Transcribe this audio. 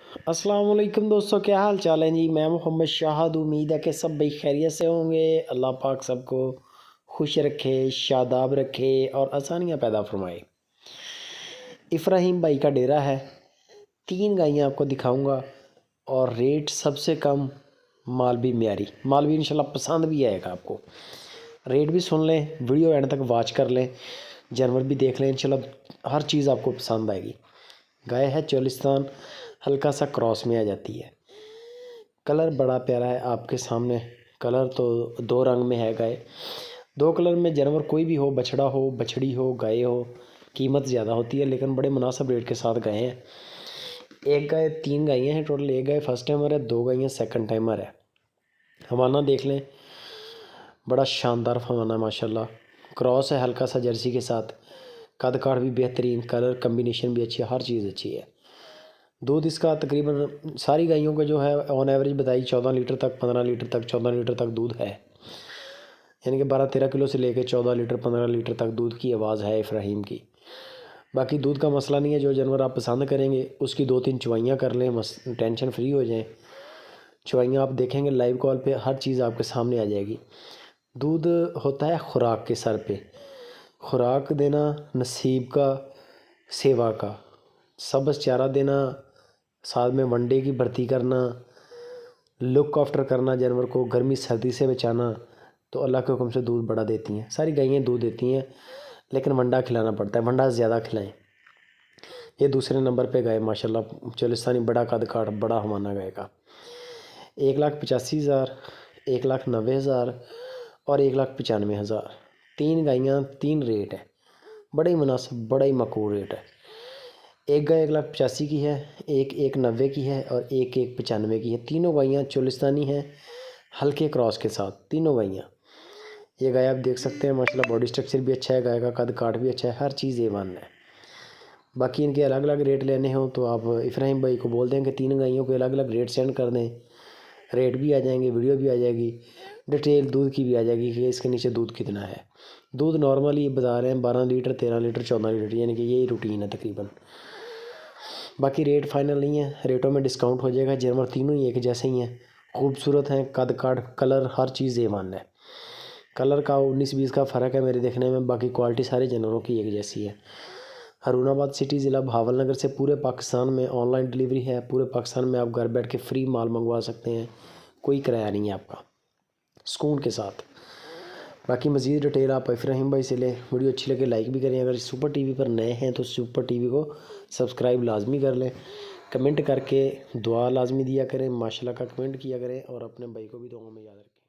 अस्सलाम वालेकुम दोस्तों, क्या हाल चाल है जी। मैं मोहम्मद शाहद। उम्मीद है कि सब भाई खैरियत से होंगे। अल्लाह पाक सबको खुश रखे, शादाब रखे और आसानियाँ पैदा फरमाए। इफ्राहिम भाई का डेरा है। 3 गायें आपको दिखाऊंगा और रेट सबसे कम, माल भी म्यारी। माल भी इंशाल्लाह पसंद भी आएगा आपको। रेट भी सुन लें, वीडियो एंड तक वॉच कर लें, जानवर भी देख लें, इंशाल्लाह हर चीज़ आपको पसंद आएगी। गाय है चोलिस्तान, हल्का सा क्रॉस में आ जाती है। कलर बड़ा प्यारा है आपके सामने। कलर तो 2 रंग में है गाय। 2 कलर में जानवर कोई भी हो, बछड़ा हो, बछड़ी हो, गाय हो, कीमत ज़्यादा होती है लेकिन बड़े मुनासिब रेट के साथ गाय हैं। एक गाय 3 गायें हैं टोटल। एक गाय फर्स्ट टाइमर है, 2 गायें सेकंड टाइमर है। हवाना देख लें, बड़ा शानदार हवाना है माशाल्लाह। क्रॉस है हल्का सा जर्सी के साथ। कद काठ भी बेहतरीन, कलर कम्बिनेशन भी अच्छी है, हर चीज़ अच्छी है। दूध इसका तकरीबन सारी गायों का जो है ऑन एवरेज बताई 14 लीटर तक, 15 लीटर तक, 14 लीटर तक दूध है। यानी कि 12-13 किलो से लेकर 14 लीटर 15 लीटर तक दूध की आवाज़ है इफ्राहिम की। बाकी दूध का मसला नहीं है। जो जानवर आप पसंद करेंगे उसकी 2-3 चुवाइयाँ कर लें, टेंशन फ्री हो जाएं। चुवाइयाँ आप देखेंगे लाइव कॉल पे, हर चीज़ आपके सामने आ जाएगी। दूध होता है खुराक के सर पे। खुराक देना नसीब का, सेवा का। सब्ज़ चारा देना, साथ में वनडे की भर्ती करना, लुक आफ्टर करना, जानवर को गर्मी सर्दी से बचाना, तो अल्लाह के हुक्म से दूध बड़ा देती हैं। सारी गायें दूध देती हैं लेकिन वंडा खिलाना पड़ता है, वंडा ज़्यादा खिलाएं। ये दूसरे नंबर पे गाय माशाल्लाह चोलिस्तानी, बड़ा कद काठ, बड़ा हवाना गाय का। 1,85,000, 1,90,000 और 1,95,000। 3 गायें, 3 रेट है। बड़ा ही मुनासिब, बड़ा ही मकबूल रेट है। एक गाय 1,85,000 की है, एक 1,90,000 की है और एक 1,95,000 की है। तीनों गायें चोलिस्तानी हैं, हल्के क्रॉस के साथ तीनों गायें। ये गाय आप देख सकते हैं माशाल्लाह, बॉडी स्ट्रक्चर भी अच्छा है, गाय का कद काठ भी अच्छा है, हर चीज़ A1 है। बाकी इनके अलग अलग रेट लेने हो तो आप इफ्राहिम भाई को बोल दें कि 3 गायों के अलग अलग रेट सेंड कर दें। रेट भी आ जाएंगे, वीडियो भी आ जाएगी, डिटेल दूध की भी आ जाएगी कि इसके नीचे दूध कितना है। दूध नॉर्मली बता रहे हैं 12 लीटर, 13 लीटर, 14 लीटर, यानी कि यही रूटीन है तकरीबन। बाकी रेट फाइनल नहीं है, रेटों में डिस्काउंट हो जाएगा। जानवर तीनों ही एक जैसे ही हैं, खूबसूरत हैं, कद काठ, कलर, हर चीज़ A1 है। कलर का 19-20 का फ़र्क है मेरे देखने में, बाकी क्वालिटी सारे जानवरों की एक जैसी है। हरुणाबाद सिटी ज़िला भावल नगर से पूरे पाकिस्तान में ऑनलाइन डिलीवरी है। पूरे पाकिस्तान में आप घर बैठ के फ्री माल मंगवा सकते हैं, कोई किराया नहीं है आपका, सुकून के साथ। बाकी मज़ीद डिटेल आप इफ्राहिम भाई से लें। वीडियो अच्छी लगे लाइक भी करें। अगर सुपर टीवी पर नए हैं तो सुपर टीवी को सब्सक्राइब लाजमी कर लें। कमेंट करके दुआ लाजमी दिया करें, माशाल्लाह का कमेंट किया करें और अपने भाई को भी दुआ में याद रखें।